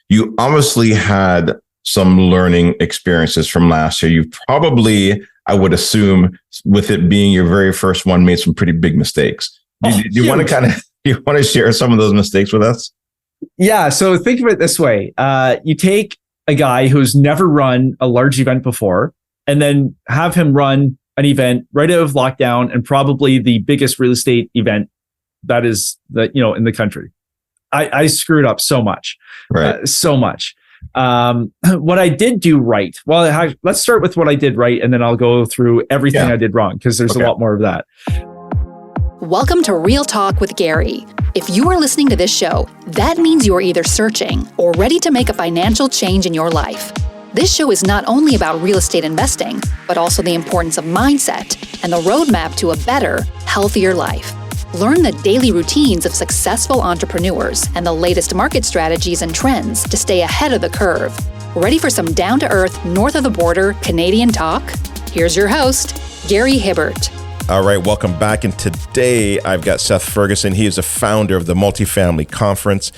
You obviously had some learning experiences from last year. You probably, I would assume, with it being your very first one, made some pretty big mistakes. Do you want to you want to share some of those mistakes with us? Yeah. So think of it this way. You take a guy who's never run a large event before and then have him run an event right out of lockdown and probably the biggest real estate event that is in the country. I screwed up so much, right? So much. What I did do right. Well, let's start with what I did right, and then I'll go through everything I did wrong because there's a lot more of that. Welcome to Real Talk with Gary. If you are listening to this show, that means you are either searching or ready to make a financial change in your life. This show is not only about real estate investing, but also the importance of mindset and the roadmap to a better, healthier life. Learn the daily routines of successful entrepreneurs and the latest market strategies and trends to stay ahead of the curve. Ready for some down-to-earth, north-of-the-border Canadian talk? Here's your host, Gary Hibbert. All right, welcome back. And today I've got Seth Ferguson. He is a founder of the MultiFamily Conference.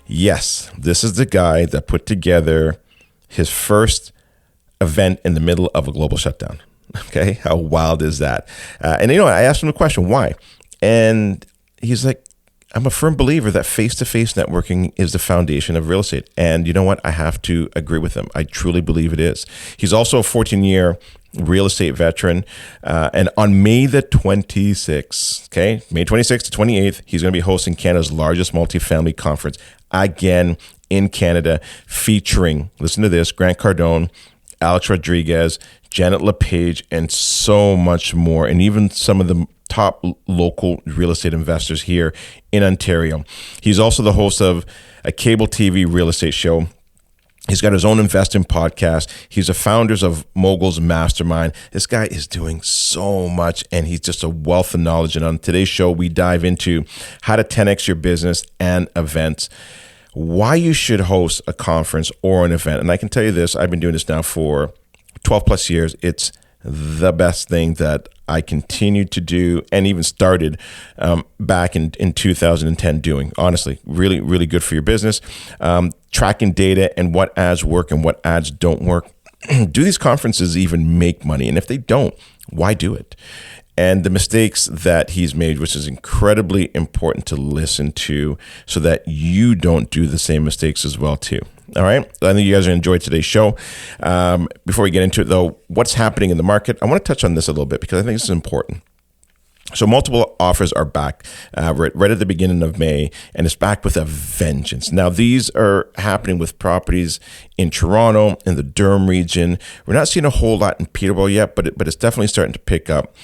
Yes, this is the guy that put together his first event in the middle of a global shutdown. Okay, how wild is that? And I asked him the question, why? And he's like, I'm a firm believer that face-to-face networking is the foundation of real estate. And you know what? I have to agree with him. I truly believe it is. He's also a 14-year real estate veteran. And on May the 26th, May 26th to 28th, he's going to be hosting Canada's largest multifamily conference, again in Canada, featuring, listen to this, Grant Cardone, Alex Rodriguez, Janet LePage, and so much more. And even some of the top local real estate investors here in Ontario. He's also the host of a cable TV real estate show. He's got his own investing podcast. He's the founders of Moguls Mastermind. This guy is doing so much, and he's just a wealth of knowledge. And on today's show, we dive into how to 10x your business and events, why you should host a conference or an event. And I can tell you this, I've been doing this now for 12 plus years. It's the best thing that I continued to do and even started back in 2010 doing. Honestly, really, really good for your business. Tracking data and what ads work and what ads don't work. Do these conferences even make money? And if they don't, why do it? And the mistakes that he's made, which is incredibly important to listen to so that you don't do the same mistakes as well too. All right. I think you guys are going to enjoy today's show. Before we get into it, though, what's happening in the market? I want to touch on this a little bit because I think this is important. So multiple offers are back right at the beginning of May, and it's back with a vengeance. Now, these are happening with properties in Toronto, in the Durham region. We're not seeing a whole lot in Peterborough yet, but it's definitely starting to pick up.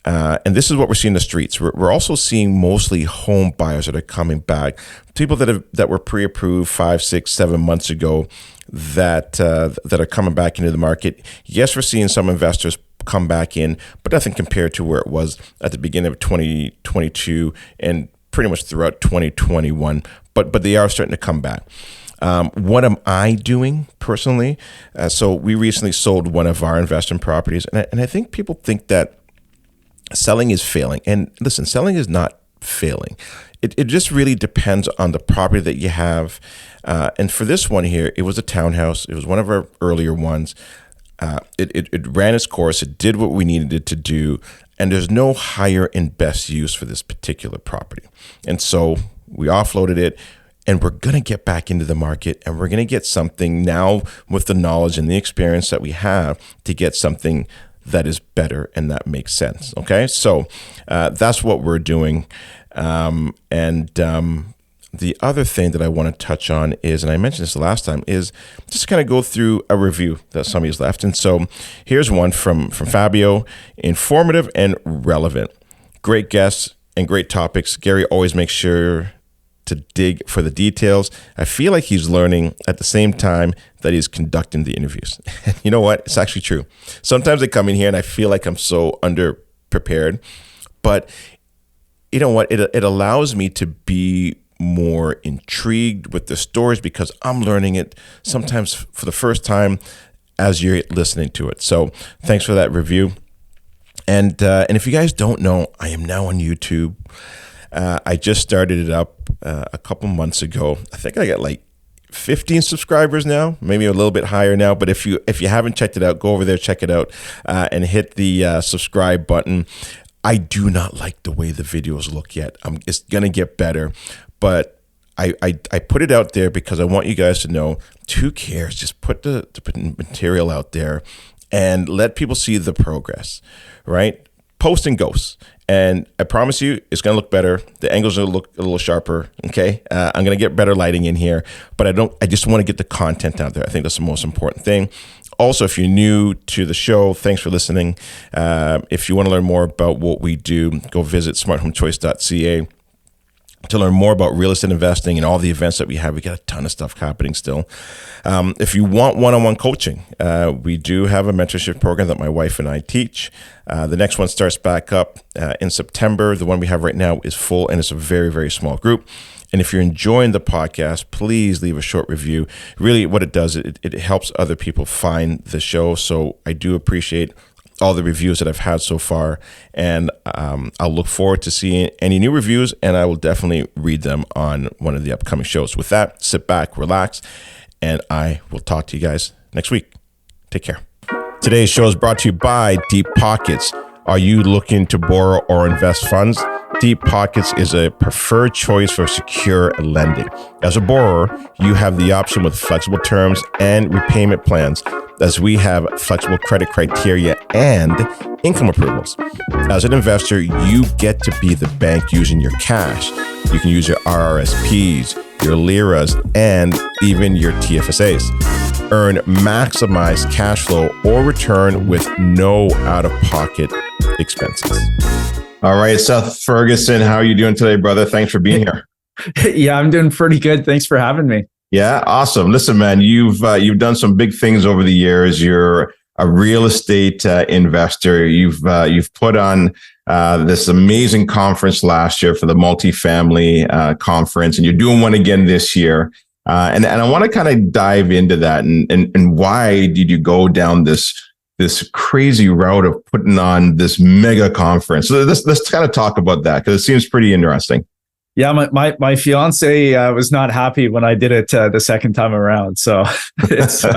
And this is what we're seeing in the streets. We're also seeing mostly home buyers that are coming back, people that were pre-approved 5, 6, 7 months ago that are coming back into the market. Yes, we're seeing some investors come back in, but nothing compared to where it was at the beginning of 2022 and pretty much throughout 2021. But they are starting to come back. What am I doing personally? So we recently sold one of our investment properties, and I think people think that selling is failing. And listen, selling is not failing. It just really depends on the property that you have. And for this one here, it was a townhouse. It was one of our earlier ones. It ran its course. It did what we needed it to do. And there's no higher and best use for this particular property. And so we offloaded it. And we're going to get back into the market, and we're going to get something now with the knowledge and the experience that we have to get something that is better and that makes sense. Okay, so that's what we're doing. The other thing that I want to touch on is, and I mentioned this last time, is just kind of go through a review that somebody's left. And so here's one from Fabio: informative and relevant. Great guests and great topics. Gary always makes sure to dig for the details. I feel like he's learning at the same time that he's conducting the interviews. And you know what? It's actually true. Sometimes I come in here and I feel like I'm so underprepared, but you know what? It allows me to be more intrigued with the stories because I'm learning it sometimes for the first time as you're listening to it. So thanks for that review. And if you guys don't know, I am now on YouTube. I just started it up a couple months ago. I think I got like 15 subscribers now, maybe a little bit higher now. But if you haven't checked it out, go over there, check it out, and hit the subscribe button. I do not like the way the videos look yet. It's gonna get better, but I put it out there because I want you guys to know. Who cares? Just put the material out there and let people see the progress. Right? Posting ghosts. And I promise you, it's going to look better. The angles will look a little sharper. Okay. I'm going to get better lighting in here, but I just want to get the content out there. I think that's the most important thing. Also, if you're new to the show, thanks for listening. If you want to learn more about what we do, go visit SmartHomeChoice.ca to learn more about real estate investing and all the events that we have. We got a ton of stuff happening still. If you want one-on-one coaching, we do have a mentorship program that my wife and I teach. The next one starts back up in September. The one we have right now is full, and it's a very, very small group. And if you're enjoying the podcast, please leave a short review. Really, what it does, it helps other people find the show. So I do appreciate all the reviews that I've had so far, and I'll look forward to seeing any new reviews, and I will definitely read them on one of the upcoming shows. With that, sit back, relax, and I will talk to you guys next week. Take care. Today's show is brought to you by Deep Pockets. Are you looking to borrow or invest funds? Deep Pockets is a preferred choice for secure lending. As a borrower, you have the option with flexible terms and repayment plans, as we have flexible credit criteria and income approvals. As an investor, you get to be the bank using your cash. You can use your RRSPs, your LIRAs, and even your TFSAs. Earn maximized cash flow or return with no out-of-pocket expenses. All right, Seth Ferguson, how are you doing today, brother? Thanks for being here. Yeah, I'm doing pretty good. Thanks for having me. Yeah, awesome. Listen, man, you've done some big things over the years. You're a real estate investor. You've put on this amazing conference last year for the MultiFamily Conference, and you're doing one again this year. And I want to kind of dive into that and why did you go down this crazy route of putting on this mega conference? So let's kind of talk about that, because it seems pretty interesting. Yeah, my fiance was not happy when I did it the second time around. So, so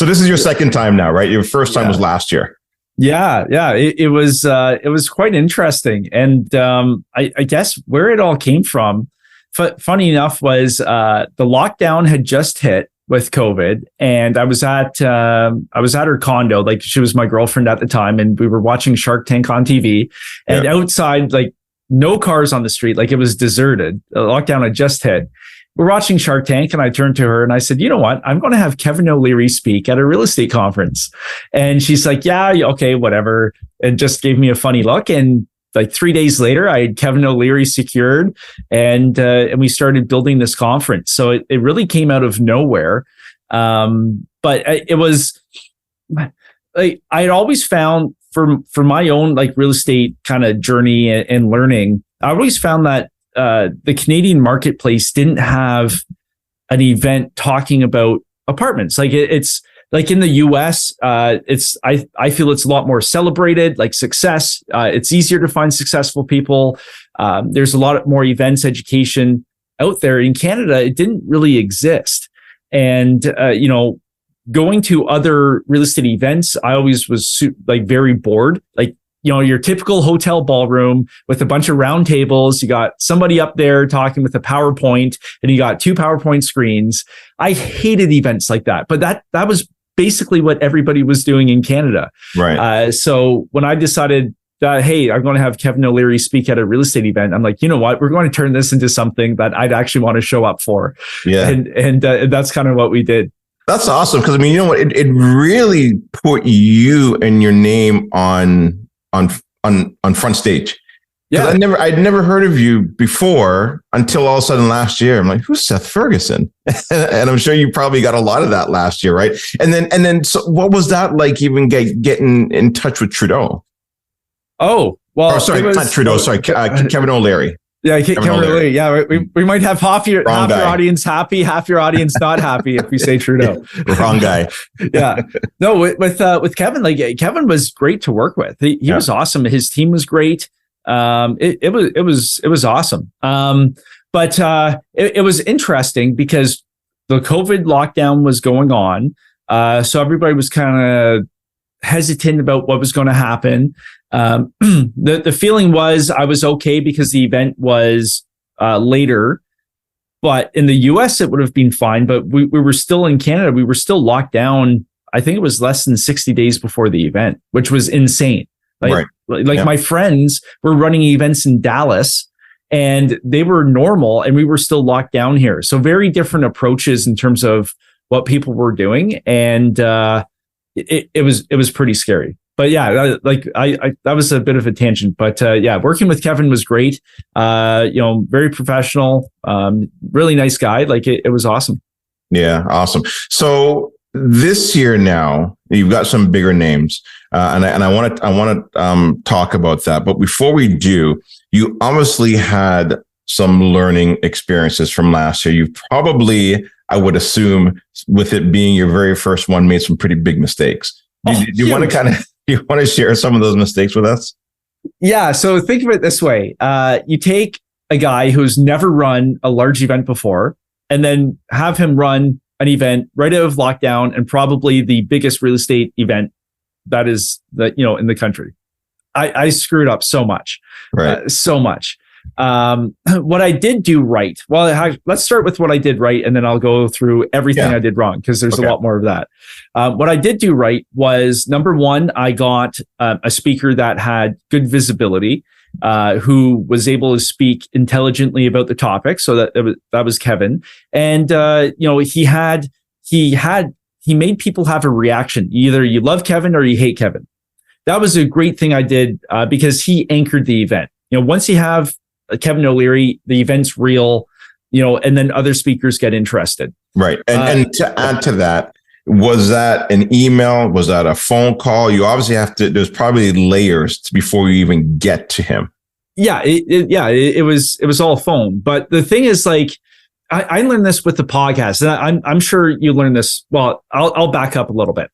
this is your second time now, right? Your first time was last year. Yeah, it was quite interesting, and I guess where it all came from, funny enough, was the lockdown had just hit with COVID, and I was at her condo. Like, she was my girlfriend at the time, and we were watching Shark Tank on TV, and outside, like, no cars on the street, like it was deserted. The lockdown had just hit. We're watching Shark Tank, and I turned to her and I said, you know what? I'm going to have Kevin O'Leary speak at a real estate conference. And she's like, yeah, okay, whatever. And just gave me a funny look. And like 3 days later, I had Kevin O'Leary secured, and we started building this conference. So it really came out of nowhere. But it was like, I'd always found, for my own like real estate kind of journey and learning, I always found that the Canadian marketplace didn't have an event talking about apartments. Like it's like in the US, I feel it's a lot more celebrated, like success. It's easier to find successful people. There's a lot more events, education out there. In Canada, it didn't really exist. And, going to other real estate events, I always was like very bored. Like, your typical hotel ballroom with a bunch of round tables. You got somebody up there talking with a PowerPoint, and you got 2 PowerPoint screens. I hated events like that, but that was basically what everybody was doing in Canada. Right. So when I decided that, hey, I'm going to have Kevin O'Leary speak at a real estate event, I'm like, you know what? We're going to turn this into something that I'd actually want to show up for. Yeah. And that's kind of what we did. That's awesome. Because I mean, you know what? It really put you and your name on front stage. Yeah. I'd never heard of you before until all of a sudden last year. I'm like, who's Seth Ferguson? And I'm sure you probably got a lot of that last year, right? And then, so what was that like? Even getting in touch with Trudeau? Oh, well, not Trudeau. Sorry, Kevin O'Leary. Yeah, Kevin O'Leary. Yeah, we might have half your audience happy, half your audience not happy if we say Trudeau. Wrong guy. Yeah. No, with Kevin, like Kevin was great to work with. He was awesome. His team was great. It was awesome. But it was interesting because the COVID lockdown was going on. So everybody was kind of hesitant about what was going to happen. The feeling was I was okay because the event was later. But in the US, it would have been fine. But we were still in Canada. We were still locked down. I think it was less than 60 days before the event, which was insane. My friends were running events in Dallas and they were normal and we were still locked down here. So very different approaches in terms of what people were doing. And it was pretty scary. But yeah, that was a bit of a tangent. But working with Kevin was great. Very professional, really nice guy. Like it was awesome. Yeah, awesome. So this year now, you've got some bigger names, and I want to talk about that. But before we do, you obviously had some learning experiences from last year. You've probably, I would assume, with it being your very first one, made some pretty big mistakes. Do you want to share some of those mistakes with us? Yeah. So think of it this way. You take a guy who's never run a large event before and then have him run an event right out of lockdown and probably the biggest real estate event that is in the country. I screwed up so much, right? So much. What I did do right. Well, let's start with what I did right, and then I'll go through everything I did wrong because there's a lot more of that. What I did do right was, number one, I got a speaker that had good visibility, who was able to speak intelligently about the topic. So that was Kevin, and he made people have a reaction. Either you love Kevin or you hate Kevin. That was a great thing I did because he anchored the event. Once you have Kevin O'Leary, the event's real, and then other speakers get interested. Right. And to add to that, was that an email? Was that a phone call? You obviously there's probably layers before you even get to him. Yeah. It was all phone. But the thing is, I learned this with the podcast, and I'm sure you learned this. Well, I'll back up a little bit.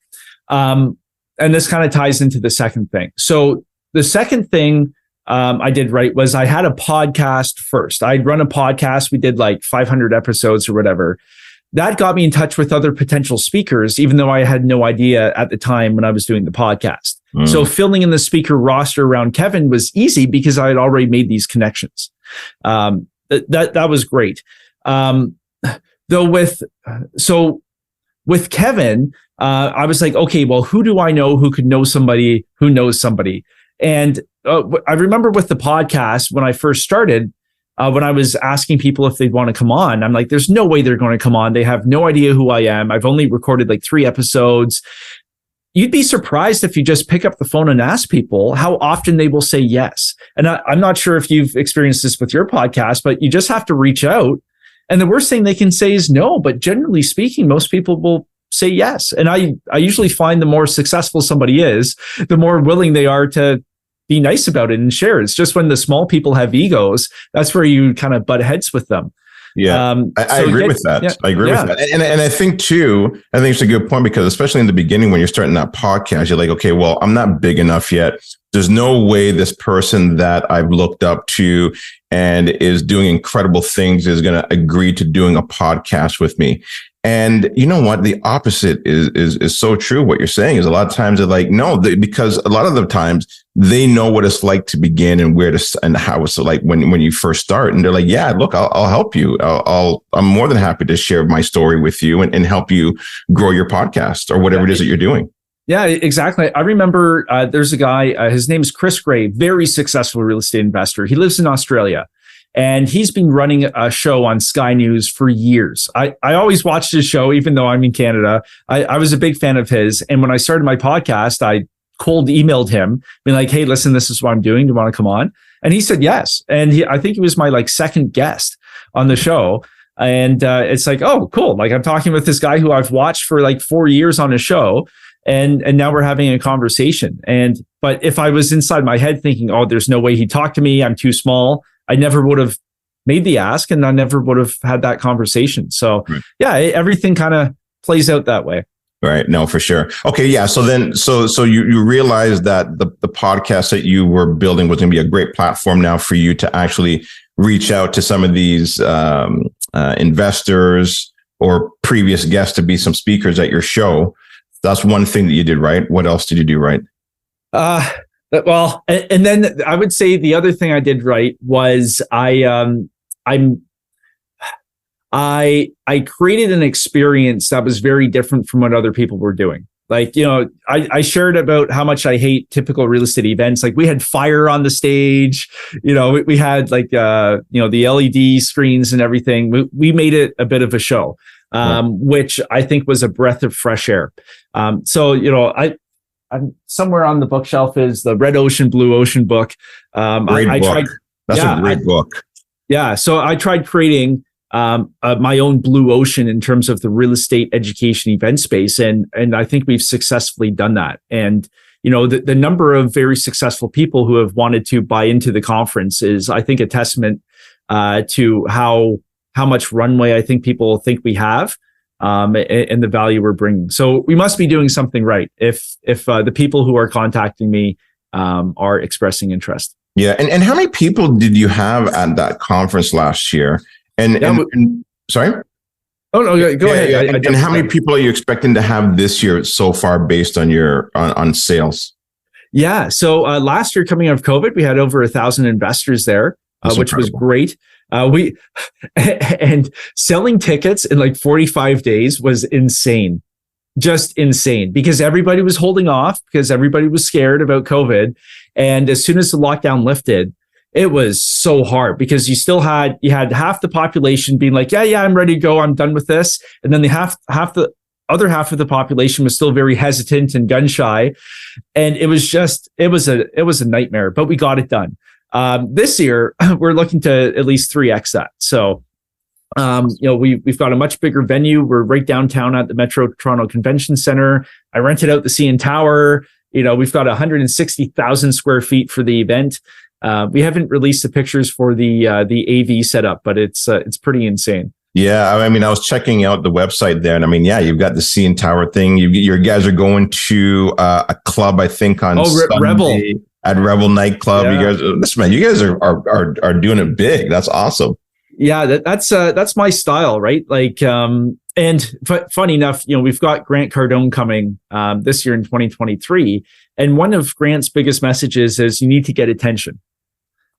And this kind of ties into the second thing. So the second thing I did right was I had a podcast first. I'd run a podcast. We did 500 episodes or whatever. That got me in touch with other potential speakers, even though I had no idea at the time when I was doing the podcast. So filling in the speaker roster around Kevin was easy because I had already made these connections. That was great. With Kevin, I was like, okay, well, who do I know who could know somebody who knows somebody? And I remember with the podcast when I first started, when I was asking people if they'd want to come on, I'm like, there's no way they're going to come on. They have no idea who I am. I've only recorded 3 episodes. You'd be surprised if you just pick up the phone and ask people how often they will say yes. And I'm not sure if you've experienced this with your podcast, but you just have to reach out. And the worst thing they can say is no. But generally speaking, most people will say yes. And I usually find the more successful somebody is, the more willing they are to be nice about it and share. It's just when the small people have egos, that's where you kind of butt heads with them. Yeah, I agree with that. Yeah, I agree with that. And I think too, it's a good point because especially in the beginning, when you're starting that podcast, you're like, okay, well, I'm not big enough yet. There's no way this person that I've looked up to and is doing incredible things is going to agree to doing a podcast with me. And you know what? The opposite is so true. What you're saying is a lot of times they're like, no, because a lot of the times they know what it's like to begin and where to and how it's like when you first start. And they're like, yeah, look, I'll help you. I'm more than happy to share my story with you and help you grow your podcast or whatever it is that you're doing. Yeah, exactly. I remember there's a guy, his name is Chris Gray, very successful real estate investor. He lives in Australia. And he's been running a show on Sky News for years. I always watched his show, even though I'm in Canada. I was a big fan of his. And when I started my podcast, I cold emailed him, being like, hey, listen, this is what I'm doing. Do you want to come on? And he said yes. And I think he was my second guest on the show. And it's like, oh, cool. I'm talking with this guy who I've watched for 4 years on his show. And now we're having a conversation. But if I was inside my head thinking, oh, there's no way he'd talk to me, I'm too small, I never would have made the ask and I never would have had that conversation. So yeah, everything kind of plays out that way. Right. No, for sure. Okay. Yeah. So then, so you realized that the podcast that you were building was going to be a great platform now for you to actually reach out to some of these investors, potential investors, and get or previous guests to be some speakers at your show. That's one thing that you did right. What else did you do right? Well, and then I would say the other thing I did right was I created an experience that was very different from what other people were doing. Like, I shared about how much I hate typical real estate events. Like, we had fire on the stage, we had like, the LED screens and everything. We made it a bit of a show, which I think was a breath of fresh air. So, I'm somewhere on the bookshelf is the Red Ocean, Blue Ocean book. Great book. That's a great book. Yeah. So I tried creating my own blue ocean in terms of the real estate education event space. And I think we've successfully done that. And, the number of very successful people who have wanted to buy into the conference is, I think, a testament to how much runway I think people think we have. And the value we're bringing. So we must be doing something right if the people who are contacting me are expressing interest. Yeah. And how many people did you have at that conference last year? And sorry? Oh, no, go ahead. And how many people are you expecting to have this year so far based on your on sales? Yeah. So last year, coming out of COVID, we had over 1,000 investors there, which was great. And selling tickets in like 45 days was insane, just insane, because everybody was holding off because everybody was scared about COVID. And as soon as the lockdown lifted, it was so hard because you had half the population being like, yeah, I'm ready to go. I'm done with this. And then the other half of the population was still very hesitant and gun shy. And it was a nightmare, but we got it done. This year, we're looking to at least 3x that. So, we've got a much bigger venue. We're right downtown at the Metro Toronto Convention Center. I rented out the CN Tower. We've got 160,000 square feet for the event. We haven't released the pictures for the AV setup, but it's pretty insane. Yeah, I mean, I was checking out the website there, and I mean, yeah, you've got the CN Tower thing. Your guys are going to a club, I think, on Sunday. Rebel. At Rebel nightclub. Yeah. You guys are doing it big. That's awesome. Yeah, that's my style, right? Like, and funny enough, we've got Grant Cardone coming this year in 2023, and one of Grant's biggest messages is you need to get attention.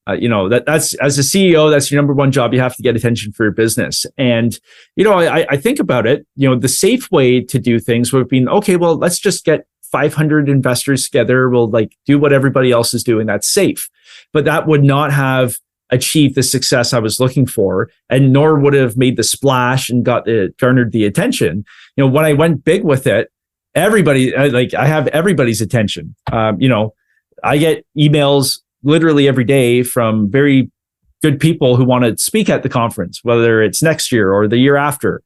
That's as a CEO, that's your number one job. You have to get attention for your business. And I think about it. The safe way to do things would have been, okay, well, let's just get 500 investors together. We'll do what everybody else is doing. That's safe. But that would not have achieved the success I was looking for, and nor would have made the splash and garnered the attention. When I went big with it, everybody, I have everybody's attention. I get emails literally every day from very good people who want to speak at the conference, whether it's next year or the year after.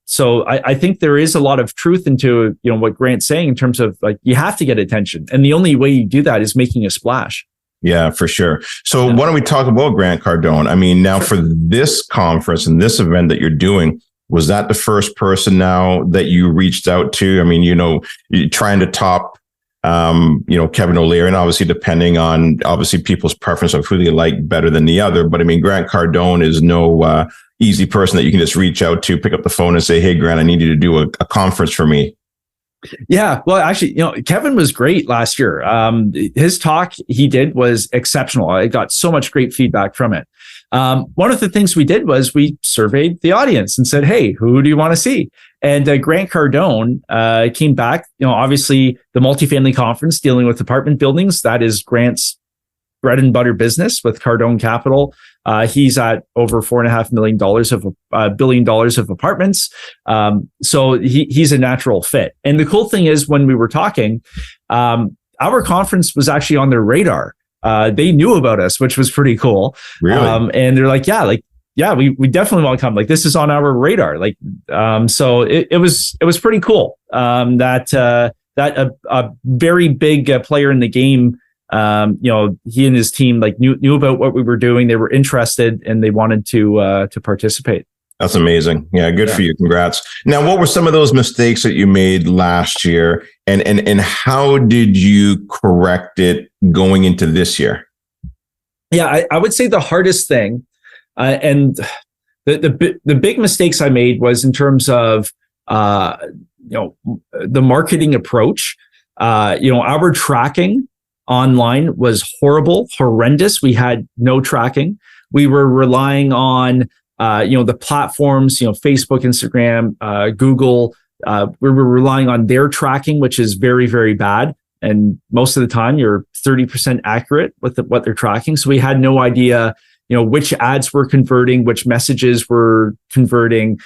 So I think there is a lot of truth into, what Grant's saying in terms of you have to get attention. And the only way you do that is making a splash. Yeah, for sure. So why don't we talk about Grant Cardone? I mean, now for this conference and this event that you're doing, was that the first person now that you reached out to? I mean, you're trying to top, Kevin O'Leary, and obviously depending on people's preference of who they like better than the other. But I mean, Grant Cardone is no easy person that you can just reach out to, pick up the phone and say, hey, Grant, I need you to do a conference for me. Yeah, well, actually, Kevin was great last year. His talk he did was exceptional. I got so much great feedback from it. One of the things we did was we surveyed the audience and said, hey, who do you want to see? And Grant Cardone came back. Obviously, the MultiFamily Conference dealing with apartment buildings, that is Grant's bread and butter business with Cardone Capital. He's at over $4.5 million of $1 billion of apartments. So he's a natural fit. And the cool thing is, when we were talking, our conference was actually on their radar. They knew about us, which was pretty cool. Really? And they're like, we definitely want to come. Like, this is on our radar. Like, so it was pretty cool. That a very big player in the game, he and his team knew about what we were doing. They were interested and they wanted to participate. That's amazing. Yeah, good for you. Congrats. Now, what were some of those mistakes that you made last year, and how did you correct it going into this year? Yeah, I would say the hardest thing, and The big mistakes I made was in terms of the marketing approach. Our tracking online was horrendous. We had no tracking. We were relying on the platforms, Facebook, Instagram, Google. We were relying on their tracking, which is very, very bad. And most of the time, you're 30% accurate with what they're tracking. So we had no idea, which ads were converting, which messages were converting.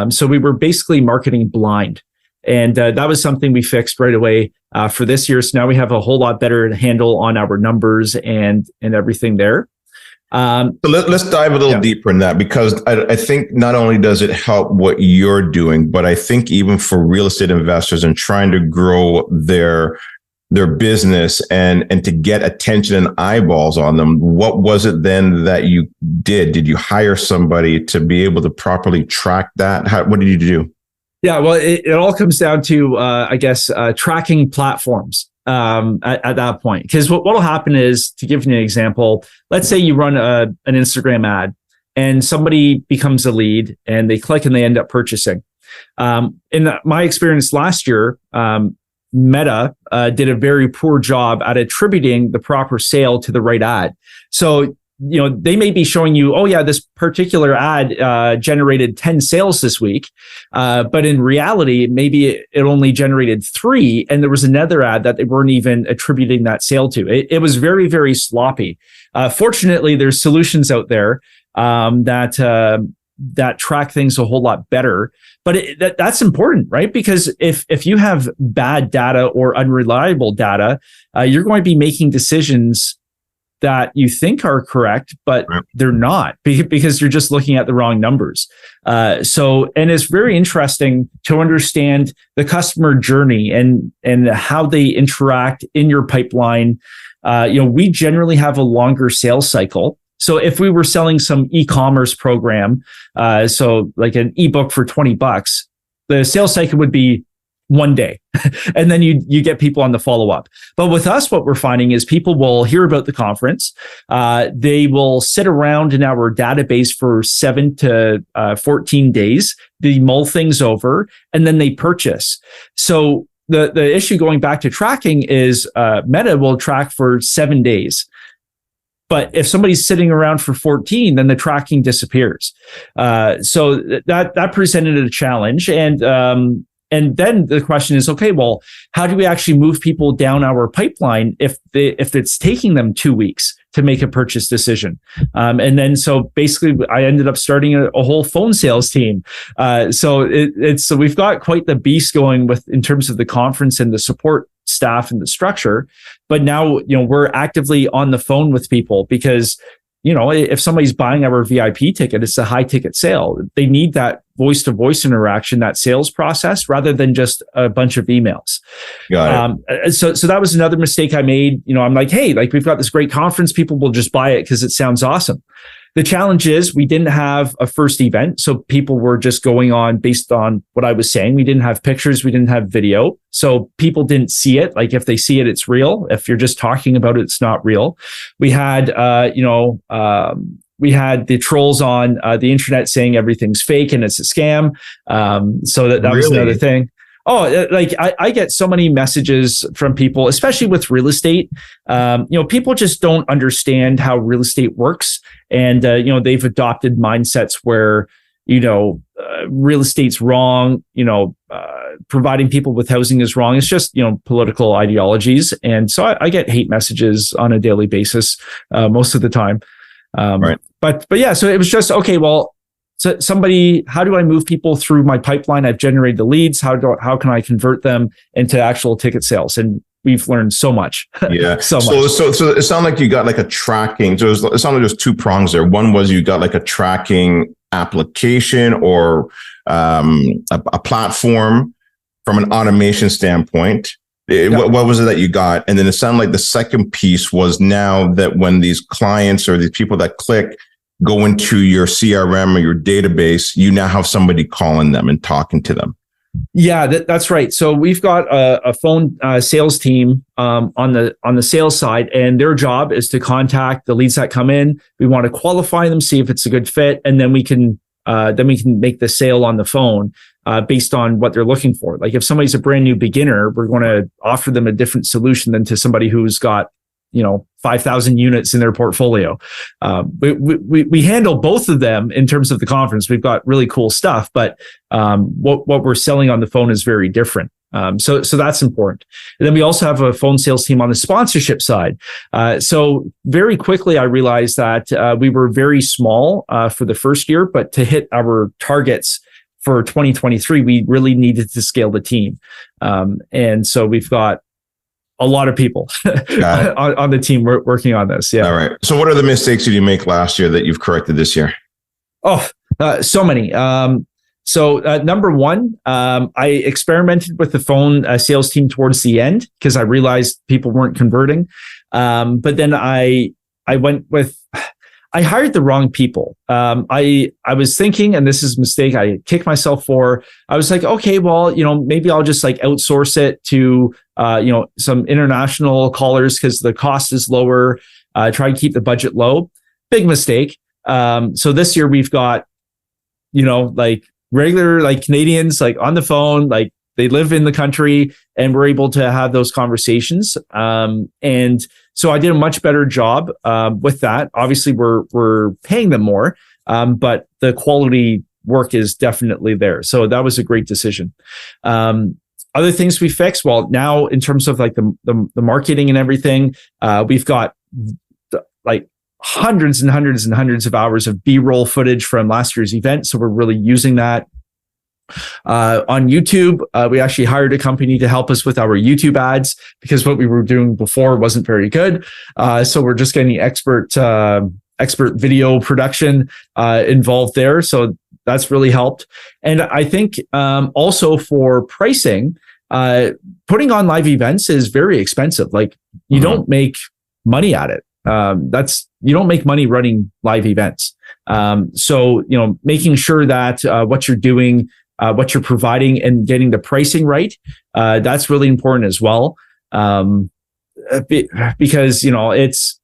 So we were basically marketing blind. And that was something we fixed right away for this year. So now we have a whole lot better handle on our numbers and everything there. So let's dive a little deeper in that, because I think not only does it help what you're doing, but I think even for real estate investors and trying to grow their business and to get attention and eyeballs on them, what was it then that you did? Did you hire somebody to be able to properly track that? What did you do? Yeah, well, it all comes down to, tracking platforms at that point. Because what will happen is, to give you an example, let's say you run an Instagram ad and somebody becomes a lead and they click and they end up purchasing. In my experience last year, Meta did a very poor job at attributing the proper sale to the right ad. So they may be showing you, oh yeah, this particular ad generated 10 sales this week. But in reality, maybe it only generated 3. And there was another ad that they weren't even attributing that sale to. It was very, very sloppy. Fortunately, there's solutions out there that track things a whole lot better. But that's important, right? Because if you have bad data or unreliable data, you're going to be making decisions that you think are correct, but they're not, because you're just looking at the wrong numbers. And it's very interesting to understand the customer journey and how they interact in your pipeline. We generally have a longer sales cycle. So if we were selling some e-commerce program, so like an ebook for $20, the sales cycle would be 1 day. And then you get people on the follow-up. But with us, what we're finding is people will hear about the conference. They will sit around in our database for 7 to 14 days. They mull things over, and then they purchase. So the issue, going back to tracking, is Meta will track for 7 days. But if somebody's sitting around for 14, then the tracking disappears. So that presented a challenge. And then the question is, okay, well, how do we actually move people down our pipeline if it's taking them 2 weeks to make a purchase decision? And then so basically, I ended up starting a whole phone sales team. So we've got quite the beast going in terms of the conference and the support staff and the structure. But now, we're actively on the phone with people, because if somebody's buying our VIP ticket, it's a high ticket sale. They need that voice to voice interaction, that sales process, rather than just a bunch of emails. Got it. So that was another mistake I made. I'm like, hey, we've got this great conference. People will just buy it because it sounds awesome. The challenge is we didn't have a first event. So people were just going on based on what I was saying. We didn't have pictures. We didn't have video. So people didn't see it. Like, if they see it, it's real. If you're just talking about it, it's not real. We had, we had the trolls on the internet saying everything's fake and it's a scam. So that was another thing. Oh, I get so many messages from people, especially with real estate. People just don't understand how real estate works. And, they've adopted mindsets where, real estate's wrong, providing people with housing is wrong. It's just, political ideologies. And so I get hate messages on a daily basis most of the time. Right. But yeah, so it was just, okay, well, so how do I move people through my pipeline? I've generated the leads. How can I convert them into actual ticket sales? And we've learned so much. Yeah. So it sounded like you got like a tracking. So it sounded like there's 2 prongs there. One was you got like a tracking application or a platform from an automation standpoint. What was it that you got? And then it sounded like the second piece was, now that when these clients or these people that click go into your CRM or your database, you now have somebody calling them and talking to them. Yeah, that's right. So we've got a phone sales team on the sales side, and their job is to contact the leads that come in. We want to qualify them, see if it's a good fit, and then we can then we can make the sale on the phone based on what they're looking for. Like if somebody's a brand new beginner, we're going to offer them a different solution than to somebody who's got 5,000 units in their portfolio. We handle both of them in terms of the conference. We've got really cool stuff, but what we're selling on the phone is very different. So that's important. And then we also have a phone sales team on the sponsorship side. So very quickly, I realized that we were very small for the first year, but to hit our targets for 2023, we really needed to scale the team. And so we've got a lot of people on the team working on this. Yeah. All right. So what are the mistakes that you make last year that you've corrected this year? So many. So number one, I experimented with the phone sales team towards the end because I realized people weren't converting. But then I hired the wrong people. I was thinking, and this is a mistake I kicked myself for. I was like, okay, well, maybe I'll just like outsource it to, some international callers because the cost is lower. Try and keep the budget low. Big mistake. So this year we've got, like regular, like Canadians, like on the phone, like they live in the country and we're able to have those conversations. And so I did a much better job with that. Obviously, we're paying them more, but the quality work is definitely there. So that was a great decision. Other things we fixed. Well, now in terms of like the marketing and everything, we've got like hundreds and hundreds and hundreds of hours of B-roll footage from last year's event. So we're really using that. On YouTube, we actually hired a company to help us with our YouTube ads because what we were doing before wasn't very good. So we're just getting expert video production involved there. So that's really helped. And I think also for pricing, putting on live events is very expensive. Like you don't make money at it. You don't make money running live events. So making sure that what you're doing, what you're providing and getting the pricing right, that's really important as well. Because, it's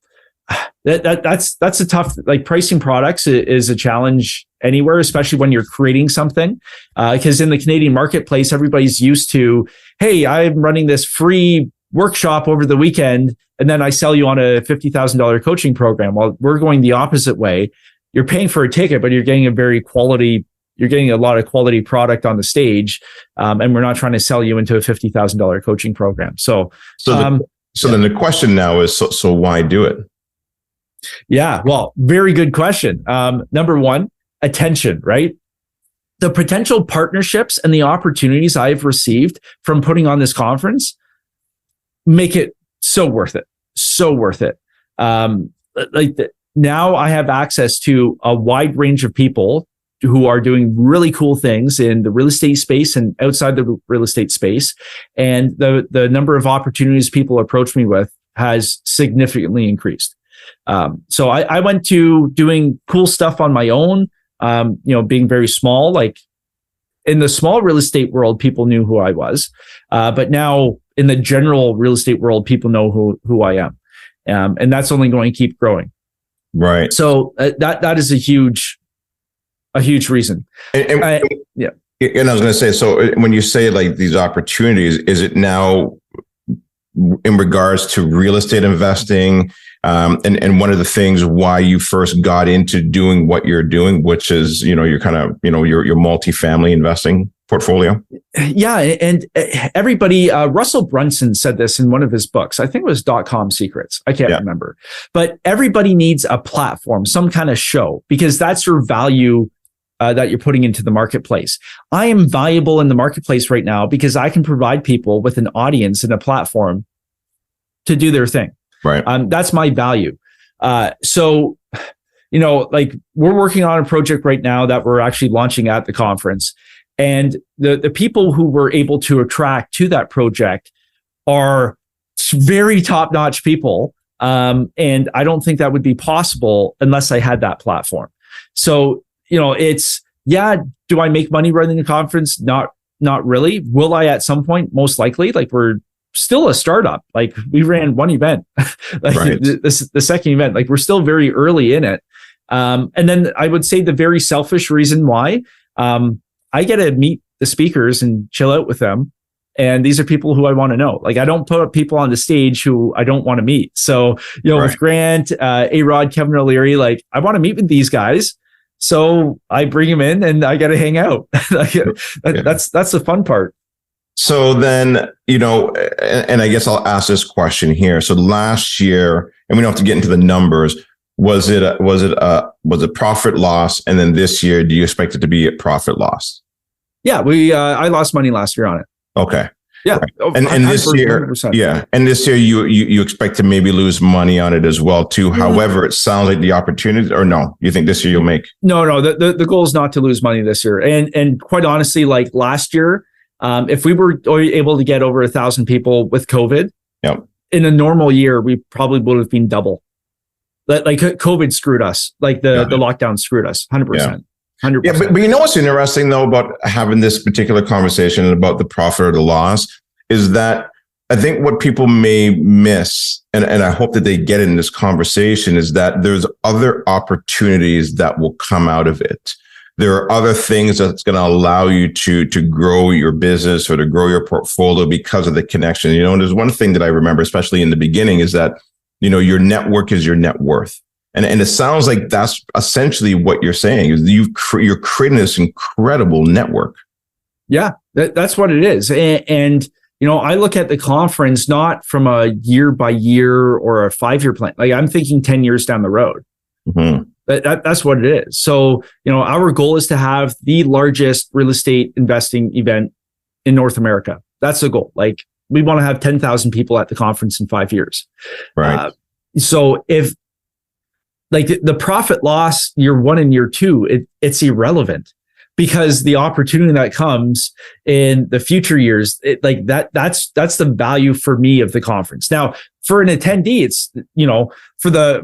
that's a tough, like pricing products is a challenge anywhere, especially when you're creating something. Because in the Canadian marketplace, everybody's used to, hey, I'm running this free workshop over the weekend, and then I sell you on a $50,000 coaching program. Well, we're going the opposite way. You're paying for a ticket, but you're getting a lot of quality product on the stage. And we're not trying to sell you into a $50,000 coaching program. So then the question now is, so why do it? Yeah, well, very good question. Number one, attention, right? The potential partnerships and the opportunities I've received from putting on this conference make it so worth it. So worth it. Now I have access to a wide range of people who are doing really cool things in the real estate space and outside the real estate space. And the number of opportunities people approach me with has significantly increased. So I went to doing cool stuff on my own, being very small. Like in the small real estate world, people knew who I was. But now in the general real estate world, people know who I am. And that's only going to keep growing. Right. So that is a huge reason. Yeah. And I was going to say, so when you say like these opportunities, is it now in regards to real estate investing? And one of the things why you first got into doing what you're doing, which is, your kind of, your multifamily investing portfolio. Yeah. And everybody, Russell Brunson said this in one of his books. I think it was .com Secrets. I can't remember, but everybody needs a platform, some kind of show, because that's your value that you're putting into the marketplace. I am valuable in the marketplace right now because I can provide people with an audience and a platform to do their thing. Right. That's my value. So, like we're working on a project right now that we're actually launching at the conference. And the people who we're able to attract to that project are very top-notch people. And I don't think that would be possible unless I had that platform. So, it's, do I make money running the conference? Not really. Will I at some point? Most likely. Like we're still a startup. Like we ran one event, like right. the second event, like we're still very early in it. And then I would say the very selfish reason why, I get to meet the speakers and chill out with them. And these are people who I want to know. Like, I don't put people on the stage who I don't want to meet. So, with Grant, A-Rod, Kevin O'Leary, like, I want to meet with these guys. So I bring them in and I got to hang out. That's the fun part. So then, and I guess I'll ask this question here. So last year, and we don't have to get into the numbers, was it profit loss? And then this year, do you expect it to be a profit loss? Yeah, I lost money last year on it. Okay. Yeah. Right. And this year, 100%. Yeah. And this year you expect to maybe lose money on it as well too. Yeah. However, it sounds like the opportunity, or no, you think this year you'll make? No, the goal is not to lose money this year. And quite honestly, like last year, if we were able to get over 1,000 people with COVID, yep, in a normal year, we probably would have been double. Like COVID screwed us. Like the lockdown screwed us 100%. Yeah. 100%. Yeah, but you know what's interesting though about having this particular conversation about the profit or the loss is that I think what people may miss, and I hope that they get in this conversation, is that there's other opportunities that will come out of it. There are other things that's going to allow you to grow your business or to grow your portfolio because of the connection. And there's one thing that I remember, especially in the beginning, is that, your network is your net worth. And it sounds like that's essentially what you're saying, is you're creating this incredible network. Yeah, that's what it is. And I look at the conference not from a year by year or a 5-year plan. Like, I'm thinking 10 years down the road. Mm-hmm. That's what it is. So, our goal is to have the largest real estate investing event in North America. That's the goal. Like, we want to have 10,000 people at the conference in 5 years. Right. So if like the profit loss year 1 and year 2, it's irrelevant, because the opportunity that comes in the future years, that's the value for me of the conference. Now, for an attendee, it's,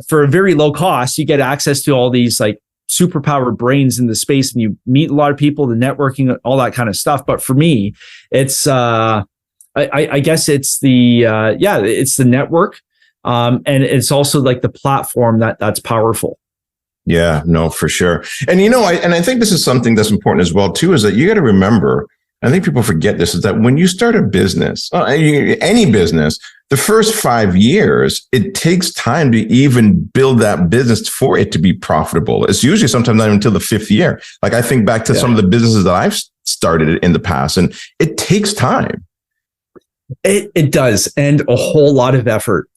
for a very low cost, you get access to all these like superpowered brains in the space, and you meet a lot of people, the networking, all that kind of stuff. But for me, it's, I guess it's it's the network. And it's also like the platform that's powerful. Yeah, no, for sure. And, I think this is something that's important as well, too, is that you got to remember, I think people forget this, is that when you start a business, any business, the first 5 years, it takes time to even build that business for it to be profitable. It's usually sometimes not until the 5th year. Like, I think back to some of the businesses that I've started in the past, and it takes time. It does, and a whole lot of effort.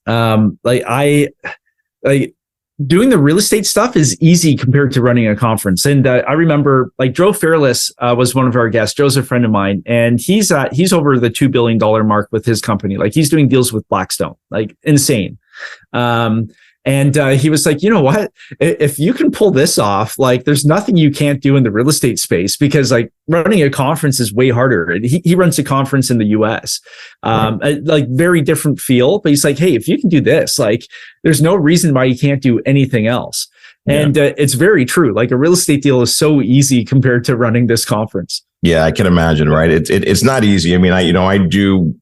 Doing the real estate stuff is easy compared to running a conference. And I remember, like, Joe Fairless was one of our guests. Joe's a friend of mine, and he's over the $2 billion mark with his company. Like, he's doing deals with Blackstone, like insane. And he was like, you know what? If you can pull this off, like, there's nothing you can't do in the real estate space, because like running a conference is way harder. And he runs a conference in the US, like very different feel. But he's like, hey, if you can do this, like, there's no reason why you can't do anything else. Yeah. And it's very true. Like, a real estate deal is so easy compared to running this conference. Yeah, I can imagine. Right. It's not easy. I mean, I do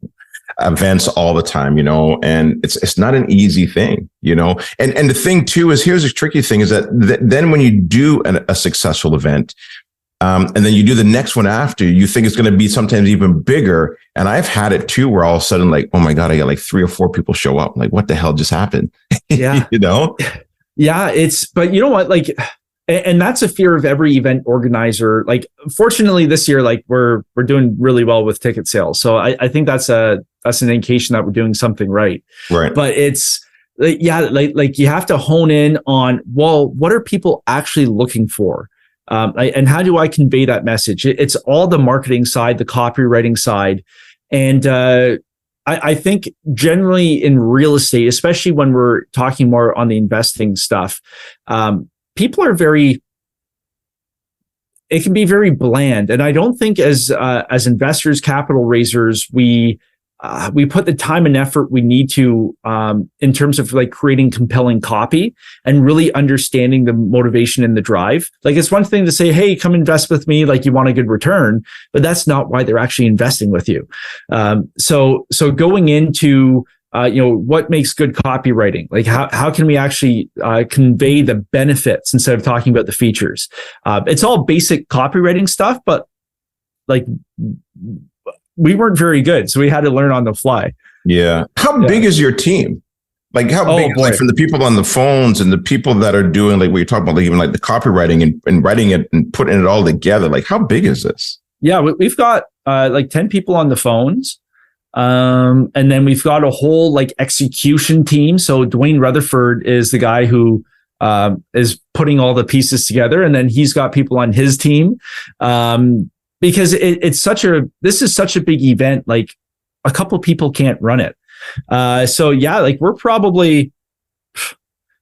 events all the time, and it's not an easy thing, and the thing too is, here's a tricky thing, is that then when you do a successful event, and then you do the next one after, you think it's going to be sometimes even bigger. And I've had it too, where all of a sudden, like, oh my God, I got like 3 or 4 people show up. I'm like, what the hell just happened? Yeah. Yeah. But you know what, like, and that's a fear of every event organizer. Like, fortunately this year, like, we're doing really well with ticket sales. So I think that's an indication that we're doing something right. Right. But it's like you have to hone in on, well, what are people actually looking for? And how do I convey that message? It's all the marketing side, the copywriting side. And I think generally in real estate, especially when we're talking more on the investing stuff, people are it can be very bland. And I don't think as investors, capital raisers, we put the time and effort we need to, in terms of like creating compelling copy and really understanding the motivation and the drive. Like, it's one thing to say, hey, come invest with me, like, you want a good return, but that's not why they're actually investing with you. So going into what makes good copywriting? Like how can we actually convey the benefits instead of talking about the features? It's all basic copywriting stuff, but like we weren't very good, so we had to learn on the fly. Yeah. How big is your team? Like how big, like from the people on the phones and the people that are doing like what you're talking about, like even like the copywriting and writing it and putting it all together, like how big is this? Yeah, we've got like 10 people on the phones. And then we've got a whole like execution team. So Dwayne Rutherford is the guy who is putting all the pieces together. And then he's got people on his team. Because this is such a big event, like a couple people can't run it. So yeah, like we're probably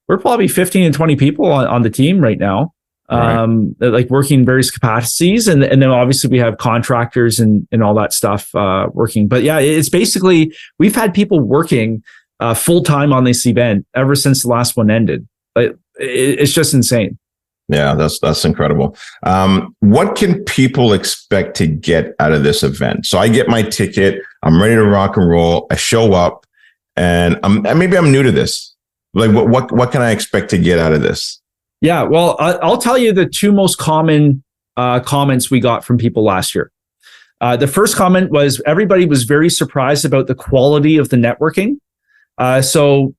15 and 20 people on the team right now. Like working in various capacities. And then obviously we have contractors and all that stuff working. But yeah, it's basically, we've had people working full time on this event ever since the last one ended. It's just insane. Yeah, that's incredible. What can people expect to get out of this event? So I get my ticket, I'm ready to rock and roll. I show up and maybe I'm new to this. Like what can I expect to get out of this? Yeah, well, I'll tell you the two most common comments we got from people last year. The first comment was everybody was very surprised about the quality of the networking. So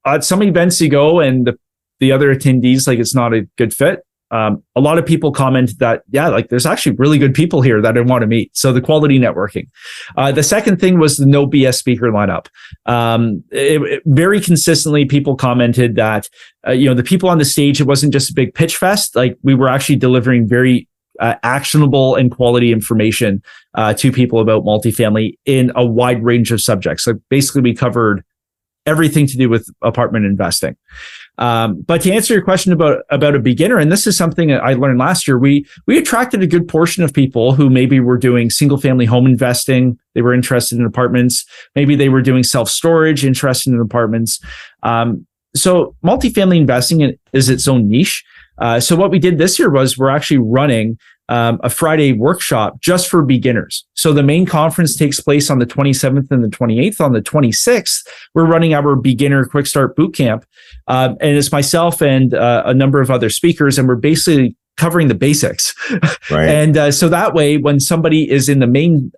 at some events you go and the other attendees, like it's not a good fit. A lot of people commented that, yeah, like there's actually really good people here that I want to meet. So the quality networking. The second thing was the no BS speaker lineup. Very consistently, people commented that, the people on the stage, it wasn't just a big pitch fest. Like we were actually delivering very actionable and quality information to people about multifamily in a wide range of subjects. So basically we covered everything to do with apartment investing. But to answer your question about a beginner, and this is something I learned last year, we attracted a good portion of people who maybe were doing single family home investing. They were interested in apartments. Maybe they were doing self-storage, interested in apartments. So multifamily investing is its own niche. So what we did this year was we're actually running a Friday workshop just for beginners. So the main conference takes place on the 27th and the 28th. On the 26th, we're running our beginner quick start bootcamp. And it's myself and a number of other speakers, and we're basically covering the basics. Right. And so that way, when somebody is in the main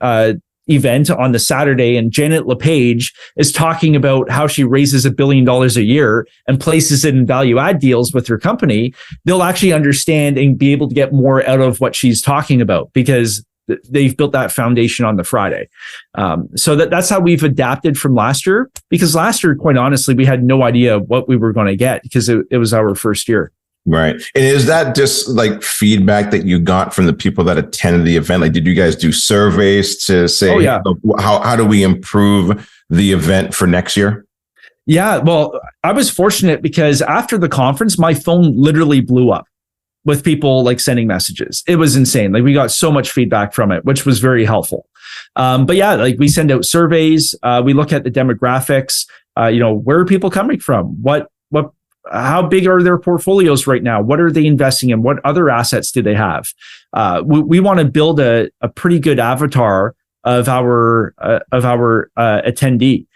event on the Saturday and Janet LePage is talking about how she raises $1 billion a year and places it in value add deals with her company, they'll actually understand and be able to get more out of what she's talking about because they've built that foundation on the Friday. So that's how we've adapted from last year, because last year, quite honestly, we had no idea what we were going to get because it was our first year. Right. And is that just like feedback that you got from the people that attended the event? Like, did you guys do surveys to say, how do we improve the event for next year? Yeah, well, I was fortunate because after the conference, my phone literally blew up with people like sending messages. It was insane. Like we got so much feedback from it, which was very helpful. But yeah, like we send out surveys. We look at the demographics. Where are people coming from? How big are their portfolios right now? What are they investing in? What other assets do they have? We want to build a pretty good avatar of our attendee.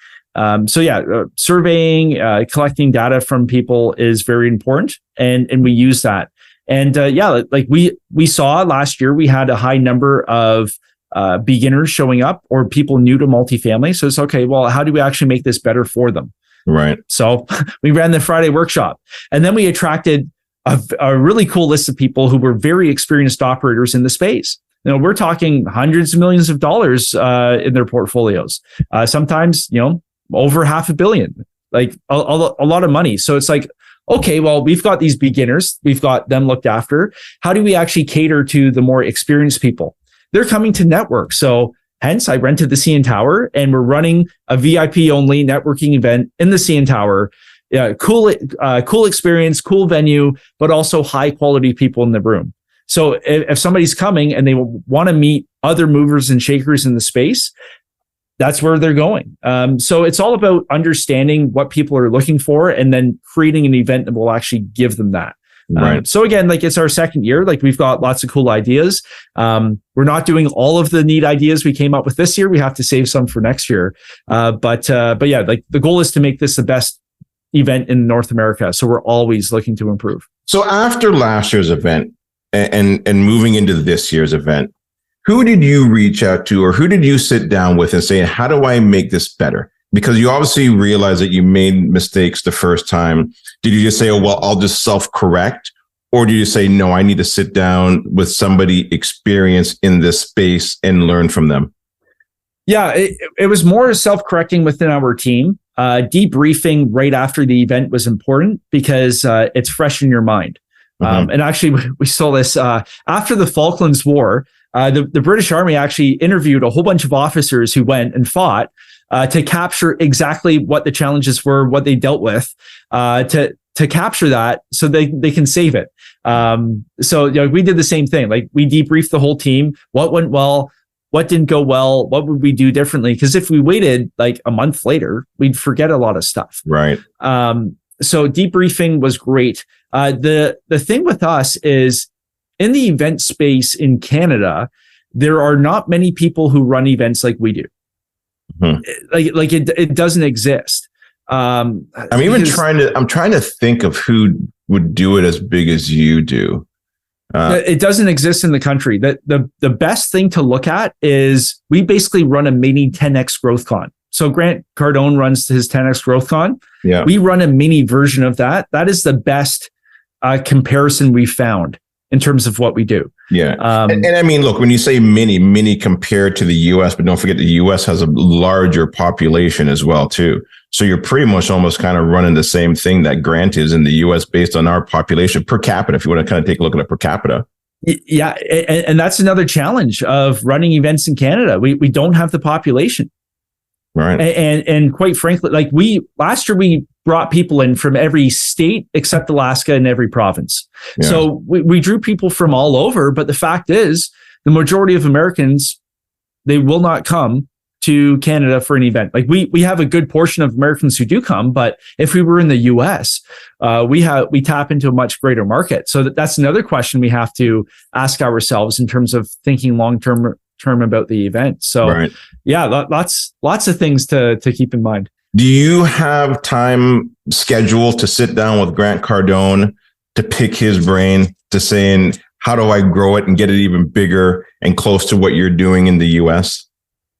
Surveying, collecting data from people is very important, and we use that. And we saw last year we had a high number of beginners showing up or people new to multifamily. So it's okay. Well, how do we actually make this better for them? Right. So we ran the Friday workshop, and then we attracted a really cool list of people who were very experienced operators in the space. We're talking hundreds of millions of dollars in their portfolios. Sometimes, over $500 million, like a lot of money. So it's like, okay, well, we've got these beginners, we've got them looked after. How do we actually cater to the more experienced people? They're coming to network. So hence, I rented the CN Tower, and we're running a VIP only networking event in the CN Tower. Cool experience, cool venue, but also high quality people in the room. So if somebody's coming and they want to meet other movers and shakers in the space, that's where they're going. So it's all about understanding what people are looking for and then creating an event that will actually give them that. Right. So again, like it's our second year, like we've got lots of cool ideas. We're not doing all of the neat ideas we came up with this year. We have to save some for next year. But yeah, like the goal is to make this the best event in North America. So we're always looking to improve. So after last year's event and moving into this year's event, who did you reach out to, or who did you sit down with and say, how do I make this better? Because you obviously realized that you made mistakes the first time. Did you just say, oh, well, I'll just self-correct? Or do you say, no, I need to sit down with somebody experienced in this space and learn from them? Yeah, it was more self-correcting within our team. Debriefing right after the event was important because it's fresh in your mind. And actually, we saw this after the Falklands War. The British Army actually interviewed a whole bunch of officers who went and fought to capture exactly what the challenges were, what they dealt with, to capture that so they can save it. So we did the same thing. Like we debriefed the whole team. What went well? What didn't go well? What would we do differently? Because if we waited like a month later, we'd forget a lot of stuff. Right. So debriefing was great. The thing with us is in the event space in Canada, there are not many people who run events like we do. Like it doesn't exist. I'm trying to think of who would do it as big as you do. It doesn't exist in the country. The best thing to look at is we basically run a mini 10X Growth Con. So Grant Cardone runs his 10X Growth Con. Yeah. We run a mini version of that. That is the best comparison we found in terms of what we do. Yeah. And I mean, look, when you say mini compared to the US, but don't forget the US has a larger population as well, too. So you're pretty much almost kind of running the same thing that Grant is in the US based on our population per capita, if you want to kind of take a look at it per capita. Yeah. And that's another challenge of running events in Canada. We don't have the population. Right. And quite frankly, like last year we brought people in from every state except Alaska and every province. Yeah. So we drew people from all over. But the fact is, the majority of Americans, they will not come to Canada for an event. Like we have a good portion of Americans who do come, but if we were in the US, we tap into a much greater market. So that's another question we have to ask ourselves in terms of thinking long-term about the event. So right. Yeah, lots of things to keep in mind. Do you have time scheduled to sit down with Grant Cardone to pick his brain to saying, how do I grow it and get it even bigger and close to what you're doing in the US?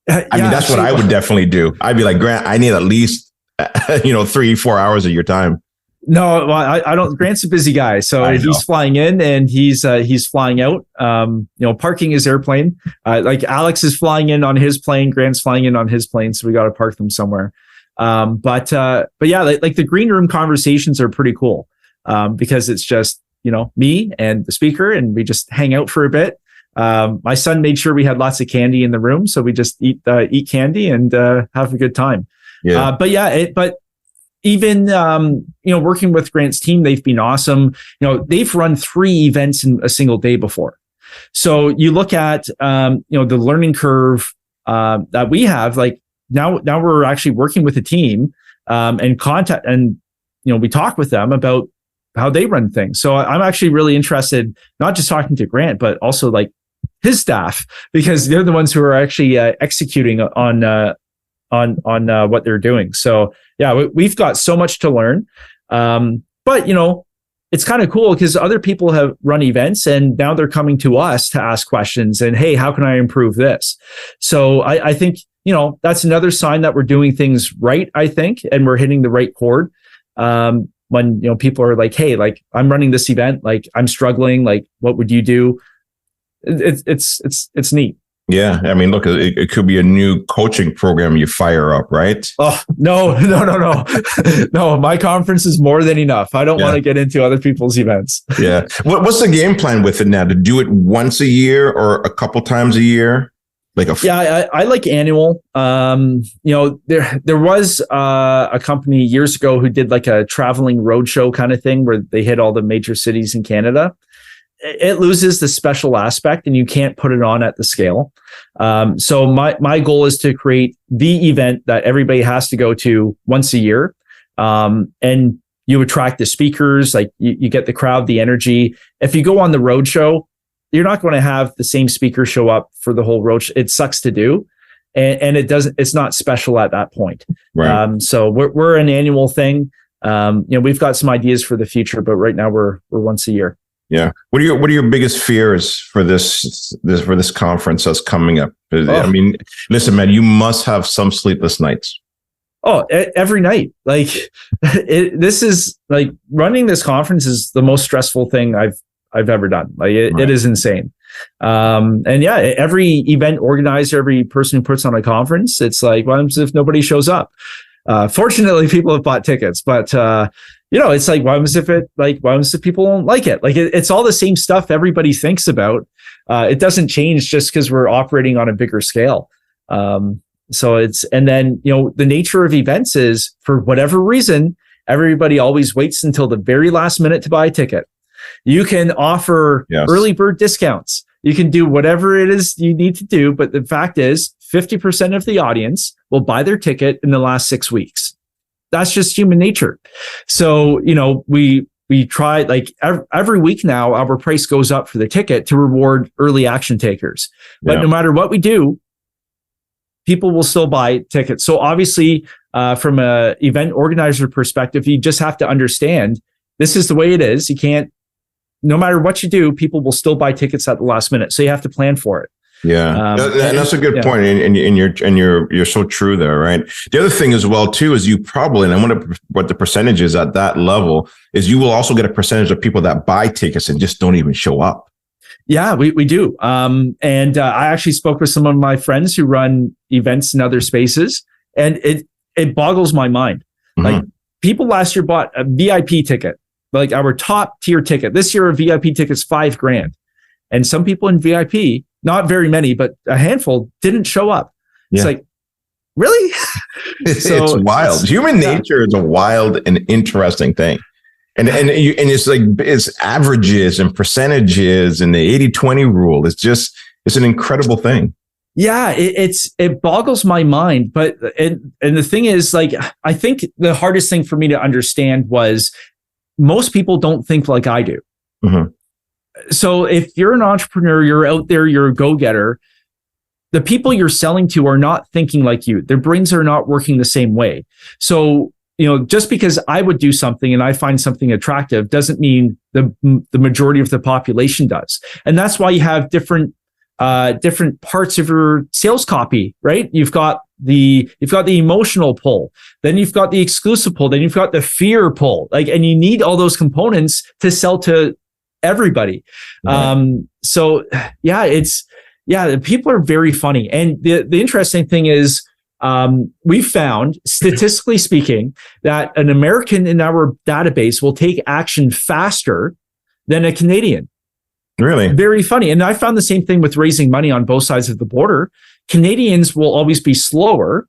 I mean, that's what I would definitely do. I'd be like, Grant, I need at least 3-4 hours of your time. No, well, I don't. Grant's a busy guy, so he's flying in and he's flying out. Parking his airplane. Like Alex is flying in on his plane, Grant's flying in on his plane, so we got to park them somewhere. But yeah, like the green room conversations are pretty cool because it's just me and the speaker, and we just hang out for a bit. My son made sure we had lots of candy in the room, so we just eat candy and have a good time. Yeah. But even working with Grant's team, they've been awesome. They've run 3 events in a single day before. So you look at the learning curve that we have. Like now we're actually working with a team and contact, and we talk with them about how they run things. So I'm actually really interested, not just talking to Grant, but also like his staff, because they're the ones who are actually executing on what they're doing. So yeah, we've got so much to learn. But it's kind of cool because other people have run events and now they're coming to us to ask questions and, hey, how can I improve this? So I think, that's another sign that we're doing things right, I think, and we're hitting the right chord. When, people are like, hey, like I'm running this event, like I'm struggling, like what would you do? It's neat. Yeah. I mean, look, it could be a new coaching program you fire up, right? Oh, no. No, my conference is more than enough. I don't want to get into other people's events. Yeah. What's the game plan with it now? To do it once a year or a couple times a year? I like annual. There was a company years ago who did like a traveling roadshow kind of thing where they hit all the major cities in Canada. It loses the special aspect and you can't put it on at the scale. So my goal is to create the event that everybody has to go to once a year. And you attract the speakers, like you get the crowd, the energy. If you go on the road show, you're not going to have the same speaker show up for the whole road show. It sucks to do. And it's not special at that point. Right. So we're an annual thing. We've got some ideas for the future, but right now we're once a year. Yeah. What are your biggest fears for this conference that's coming up? I mean, listen, man, you must have some sleepless nights. Oh, every night. Like this is like running this conference is the most stressful thing I've ever done. Like it is insane. And yeah, every event organizer, every person who puts on a conference, it's like, what happens if nobody shows up? Fortunately, people have bought tickets, but it's like, what happens if people don't like it? Like it's all the same stuff everybody thinks about. It doesn't change just because we're operating on a bigger scale. And then the nature of events is, for whatever reason, everybody always waits until the very last minute to buy a ticket. You can offer early bird discounts. You can do whatever it is you need to do. But the fact is 50% of the audience will buy their ticket in the last 6 weeks. That's just human nature. So, we try, like every week now, our price goes up for the ticket to reward early action takers. But no matter what we do, people will still buy tickets. So obviously, from an event organizer perspective, you just have to understand this is the way it is. You can't, no matter what you do, people will still buy tickets at the last minute. So you have to plan for it. Yeah, and that's a good point, and you're so true there, right? The other thing as well too is you probably, and I wonder what the percentage is at that level, is you will also get a percentage of people that buy tickets and just don't even show up. Yeah, we do. I actually spoke with some of my friends who run events in other spaces, and it boggles my mind. Mm-hmm. Like people last year bought a VIP ticket, like our top tier ticket. This year, a VIP ticket's $5,000, and some people in VIP, not very many, but a handful, didn't show up. It's like, really? It's wild. Human nature is a wild and interesting thing. And it's like, it's averages and percentages and the 80-20 rule. It's an incredible thing. Yeah, it boggles my mind. But and the thing is, like, I think the hardest thing for me to understand was most people don't think like I do. Mm-hmm. So if you're an entrepreneur, you're out there, you're a go-getter, the people you're selling to are not thinking like you. Their brains are not working the same way. So, just because I would do something and I find something attractive doesn't mean the majority of the population does. And that's why you have different parts of your sales copy, right? You've got the emotional pull, then you've got the exclusive pull, then you've got the fear pull, and you need all those components to sell to everybody. Right. People are very funny. And the interesting thing is, we've found, statistically speaking, that an American in our database will take action faster than a Canadian. Really? Very funny. And I found the same thing with raising money on both sides of the border. Canadians will always be slower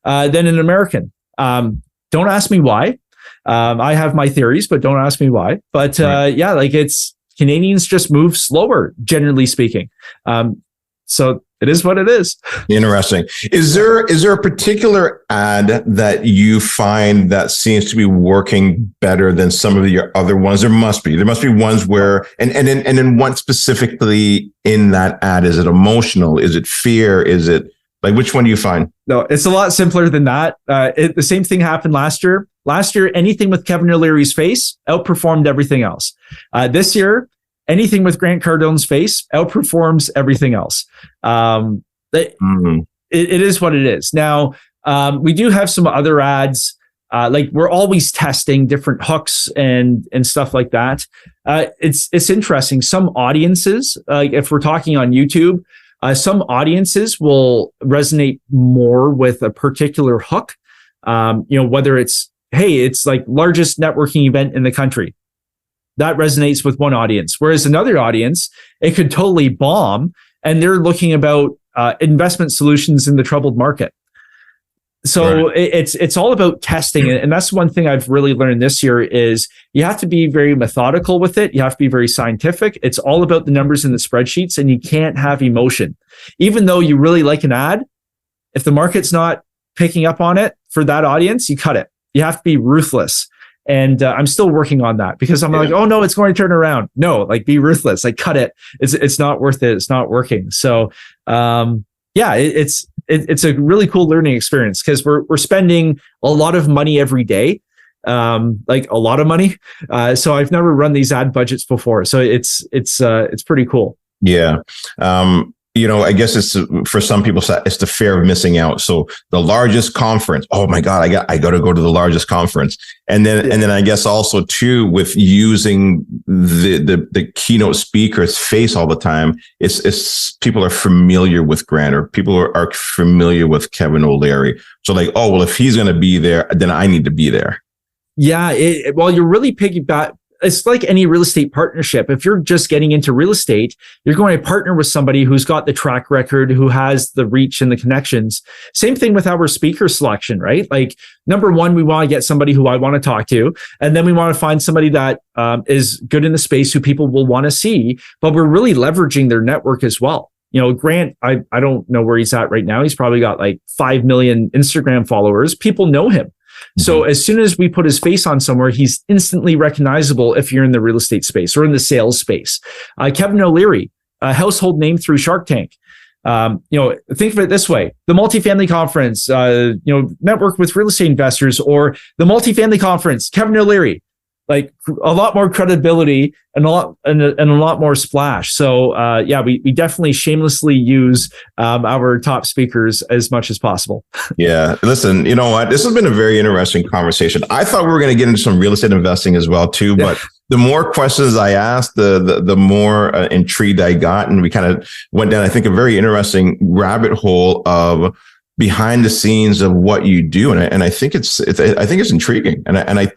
than an American. Don't ask me why. I have my theories, but don't ask me why. But it's Canadians just move slower, generally speaking. So it is what it is. Interesting. Is there a particular ad that you find that seems to be working better than some of your other ones? There must be ones where, and then what specifically in that ad? Is it emotional? Is it fear? Is it like, which one do you find? No, it's a lot simpler than that. The same thing happened last year. Last year, anything with Kevin O'Leary's face outperformed everything else. This year, anything with Grant Cardone's face outperforms everything else. It is what it is. Now, we do have some other ads. Like we're always testing different hooks and stuff like that. It's interesting. Some audiences, like if we're talking on YouTube, some audiences will resonate more with a particular hook. Whether it's, hey, it's like largest networking event in the country. That resonates with one audience. Whereas another audience, it could totally bomb and they're looking about investment solutions in the troubled market. So it's all about testing. And that's one thing I've really learned this year is you have to be very methodical with it. You have to be very scientific. It's all about the numbers in the spreadsheets and you can't have emotion. Even though you really like an ad, if the market's not picking up on it for that audience, you cut it. You have to be ruthless. And I'm still working on that because I'm like, oh no, it's going to turn around. No, like be ruthless, like cut it. It's not worth it. It's not working. So it's a really cool learning experience because we're spending a lot of money every day, like a lot of money. So I've never run these ad budgets before. So it's pretty cool. Yeah. I guess it's for some people, it's the fear of missing out. So the largest conference, oh my God, I got to go to the largest conference. And then I guess also too, with using the keynote speaker's face all the time, it's people are familiar with Grant, or people are familiar with Kevin O'Leary. So like, oh, well, if he's going to be there, then I need to be there. Yeah. Well, you're really piggyback. It's like any real estate partnership. If you're just getting into real estate, you're going to partner with somebody who's got the track record, who has the reach and the connections. Same thing with our speaker selection, right? Like, number one, we want to get somebody who I want to talk to. And then we want to find somebody that is good in the space who people will want to see, but we're really leveraging their network as well. Grant, I don't know where he's at right now. He's probably got like 5 million Instagram followers. People know him. So as soon as we put his face on somewhere, he's instantly recognizable if you're in the real estate space or in the sales space. Kevin O'Leary, a household name through Shark Tank. Think of it this way: the MultiFamily Conference, network with real estate investors, or the MultiFamily Conference, Kevin O'Leary. Like a lot more credibility and a lot more splash. So we definitely shamelessly use our top speakers as much as possible. Yeah. Listen, you know what? This has been a very interesting conversation. I thought we were going to get into some real estate investing as well too, but the more questions I asked, the more intrigued I got, and we kind of went down, I think, a very interesting rabbit hole of behind the scenes of what you do. And I think it's intriguing. And I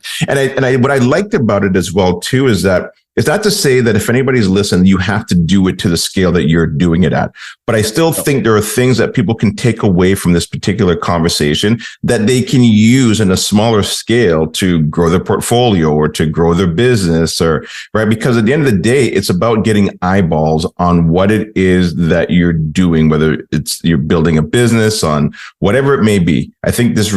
what I liked about it as well too, is that it's not to say that if anybody's listening, you have to do it to the scale that you're doing it at. But I still think there are things that people can take away from this particular conversation that they can use in a smaller scale to grow their portfolio or to grow their business, or right. Because at the end of the day, it's about getting eyeballs on what it is that you're doing, whether it's you're building a business, on whatever it may be. I think what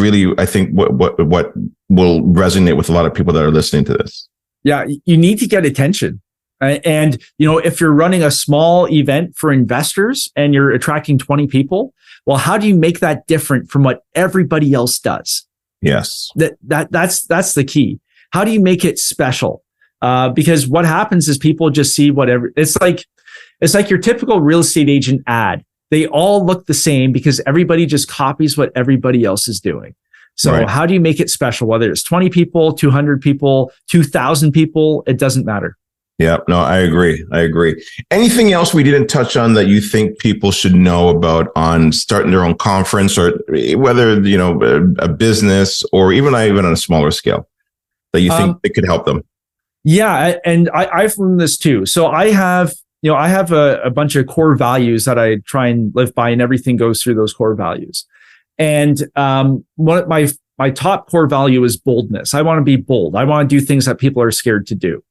will resonate with a lot of people that are listening to this. Yeah, you need to get attention. And, if you're running a small event for investors and you're attracting 20 people, well, how do you make that different from what everybody else does? Yes. That's the key. How do you make it special? Because what happens is people just see whatever. It's like your typical real estate agent ad. They all look the same because everybody just copies what everybody else is doing. So How do you make it special? Whether it's 20 people, 200 people, 2,000 people, it doesn't matter. Yeah, no, I agree. Anything else we didn't touch on that you think people should know about on starting their own conference, or whether, a business or even on a smaller scale that you think it could help them? Yeah. And I've learned this too. So I have a bunch of core values that I try and live by, and everything goes through those core values. And one of my top core value is boldness. I want to be bold. I want to do things that people are scared to do.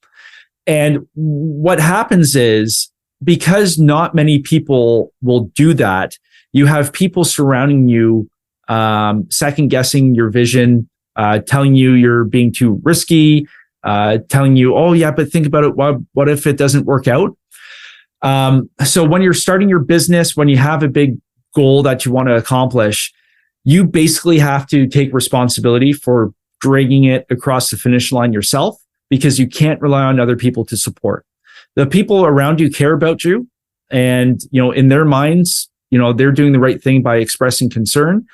And what happens is, because not many people will do that, you have people surrounding you, second guessing your vision, telling you you're being too risky, telling you, oh yeah, but think about it. What if it doesn't work out? So when you're starting your business, when you have a big goal that you want to accomplish, you basically have to take responsibility for dragging it across the finish line yourself, because you can't rely on other people to support. The people around you care about you, and in their minds, they're doing the right thing by expressing concern.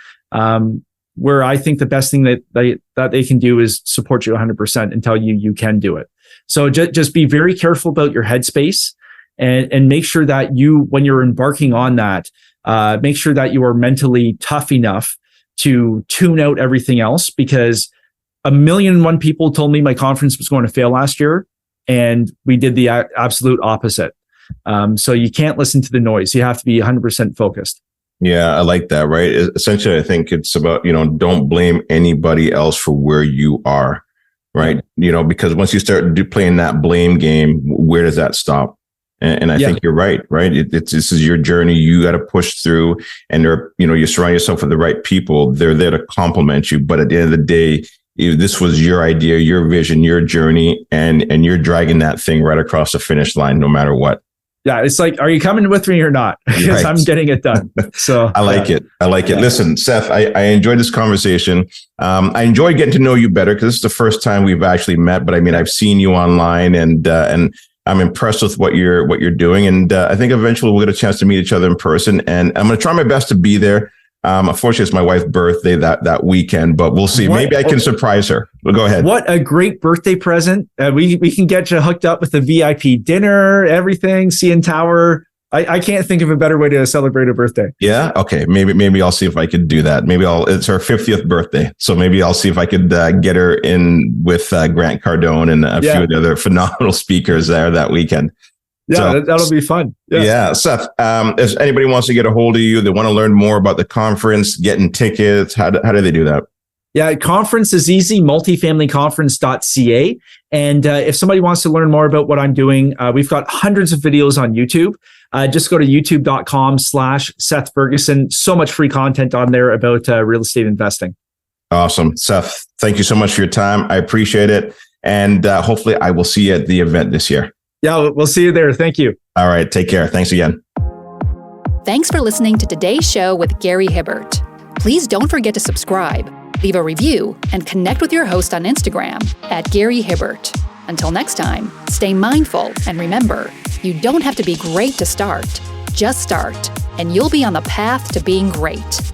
Where I think the best thing that they can do is support you 100% and tell you can do it. So just be very careful about your headspace, and make sure that when you're embarking on that, make sure that you are mentally tough enough to tune out everything else, because 1,000,001 people told me my conference was going to fail last year, and we did the absolute opposite. So you can't listen to the noise. You have to be 100% focused. Yeah, I like that, right? Essentially, I think it's about, don't blame anybody else for where you are, right? Because once you start playing that blame game, where does that stop? And I think you're right? This is your journey. You got to push through, and you surround yourself with the right people. They're there to complement you. But at the end of the day, this was your idea, your vision, your journey, and you're dragging that thing right across the finish line, no matter what. Yeah, it's like, are you coming with me or not? Because I'm getting it done. So I like it. I like it. Listen, Seth, I enjoyed this conversation. I enjoyed getting to know you better because this is the first time we've actually met. But I mean, I've seen you online, and I'm impressed with what you're doing. And I think eventually we'll get a chance to meet each other in person. And I'm going to try my best to be there. Unfortunately, it's my wife's birthday that weekend, but we'll see. Maybe I can surprise her. Well, go ahead. What a great birthday present. We can get you hooked up with a VIP dinner, everything, CN Tower. I can't think of a better way to celebrate a birthday. Yeah. Okay. Maybe I'll see if I could do that. It's her 50th birthday. So maybe I'll see if I could get her in with Grant Cardone and a few of the other phenomenal speakers there that weekend. Yeah, so, that'll be fun. Yeah. Seth, if anybody wants to get a hold of you, they want to learn more about the conference, getting tickets, how do they do that? Yeah, conference is easy, MultiFamilyConference.ca. And if somebody wants to learn more about what I'm doing, we've got hundreds of videos on YouTube. Just go to youtube.com/Seth Ferguson. So much free content on there about real estate investing. Awesome. Seth, thank you so much for your time. I appreciate it. And hopefully I will see you at the event this year. Yeah, we'll see you there. Thank you. All right. Take care. Thanks again. Thanks for listening to today's show with Gary Hibbert. Please don't forget to subscribe, leave a review, and connect with your host on Instagram @GaryHibbert. Until next time, stay mindful and remember, you don't have to be great to start. Just start, and you'll be on the path to being great.